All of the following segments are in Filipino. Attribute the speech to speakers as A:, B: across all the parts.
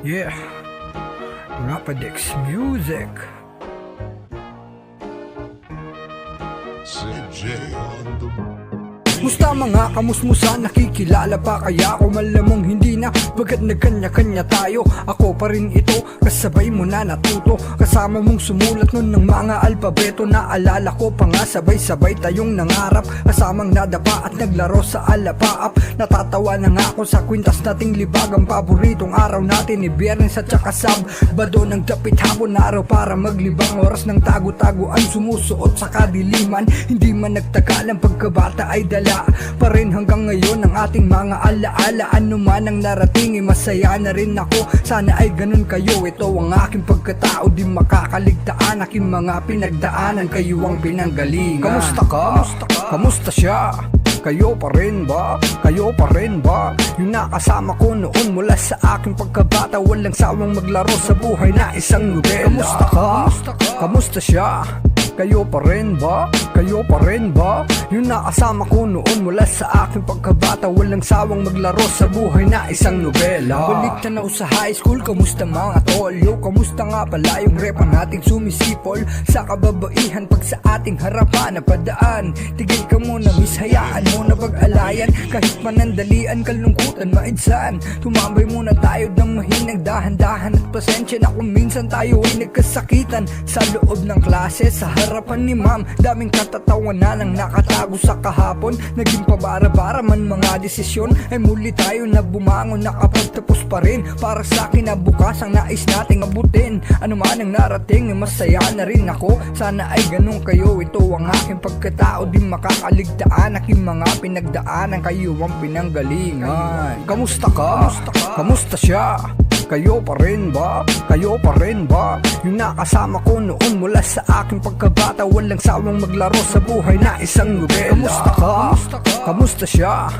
A: Yeah, Rapidex Music.
B: CJ on the
A: Musta mga kamusmusan, nakikilala pa kaya ako? Malamang hindi na, bagat nagkanya-kanya tayo. Ako pa rin ito, kasabay mo na natuto. Kasama mong sumulat nun ng mga alpabeto. Naalala ko pa nga, sabay-sabay tayong nangarap. Kasamang nadapa at naglaro sa alapaap. Natatawa na nga ako sa kwintas nating libag. Ang paboritong araw natin ni Biyernes at saka Sabado. Nagdapit hapon na araw para maglibang. Oras ng tago-taguan, sumusuot sa kadiliman. Hindi man nagtagal ang pagkabata ay dala pa rin hanggang ngayon ang ating mga alaala. Ano man ang narating, masaya na rin ako. Sana ay ganun kayo, ito ang aking pagkatao. Di makakaligtaan aking mga pinagdaanan, kayo ang pinanggalingan. Kamusta ka? Kamusta siya? Kayo pa rin ba? Kayo pa rin ba? Yung nakasama ko noon mula sa aking pagkabata, walang sawang maglaro sa buhay na isang nobela. Kamusta ka? Kamusta siya? Kayo pa rin ba? Kayo pa rin ba? Yung nakasama ko noon mula sa aking pagkabata, walang sawang maglaro sa buhay na isang nobela. Balik na sa high school, kamusta mga tol? Yo, kamusta nga pala yung repa nating sumisipol sa kababaihan pag sa ating harapan na padaan? Tigil ka muna miss, hayaan mo na pag-alayan. Kahit panandalian, kalungkutan, maidsan. Tumambay muna tayo ng mahinag, dahan-dahan at pasensya na kung minsan tayo ay nagkasakitan sa loob ng klase, sa harapan ni ma'am. Daming katatawanan ang nakatago sa kahapon. Naging pabara-bara man mga desisyon, ay muli tayo na bumangon, nakapagtapos pa rin para sa kinabukasan nais nating abutin. Ano man ang narating, masaya na rin ako. Sana ay ganun kayo, ito ang aking pagkatao. Di makakaligtaan aking mga pinagdaanan, kayo ang pinanggalingan. Kamusta ka? Kamusta siya? Kayo pa rin ba? Kayo pa rin ba? Yung nakasama ko noon mula sa aking pagkabata, walang sawang maglaro sa buhay na isang nobela. Kamusta ka? Kamusta siya?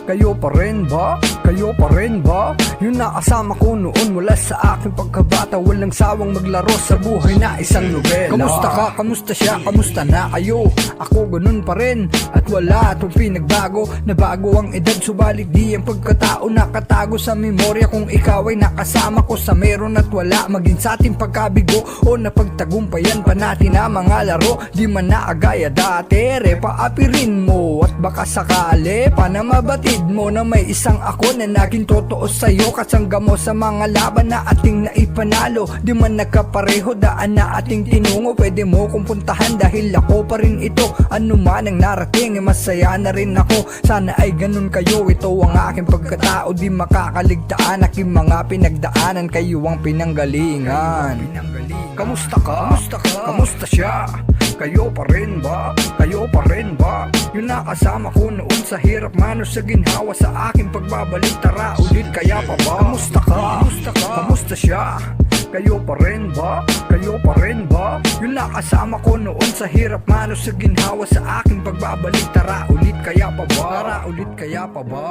A: Kayo pa rin ba? Kayo pa rin ba? Yung nakasama ko noon mula sa aking pagkabata, walang sawang maglaro sa buhay na isang nobela. Kamusta ka? Kamusta siya? Kamusta na kayo? Ako ganun pa rin at wala itong pinagbago. Nabago ang edad, subalit di ang pagkatao nakatago sa memorya. Kung ikaw ay nakasama ko sa meron at wala, maging sa ating pagkabigo o napagtagumpayan pa natin ang mga laro. Di man naagaya dati, repaapirin mo at baka sakali pa na mabatid mo na may isang ako na naging totoo sa'yo. Kasangga mo sa mga laban na ating naipanalo. Di man nagkapareho daan na ating tinungo, pwede mo kong puntahan dahil ako pa rin ito. Ano man ang narating, masaya na rin ako. Sana ay ganun kayo, ito ang aking pagkatao. Di makakaligtaan aking mga pinagdaanan, kayo ang pinanggalingan. Kamusta ka? Kamusta siya? Kayo pa rin ba? Kayo pa rin ba? Yung nakasama ko noon sa hirap mano sa ginhawa, sa aking pagbabalik, tara ulit kaya pa ba? Kamusta ka? Kamusta siya? Kayo pa rin ba? Kayo pa rin ba? Yung nakasama ko noon sa hirap mano sa ginhawa, sa aking pagbabalik, tara ulit kaya pa ba? Tara ulit kaya pa ba?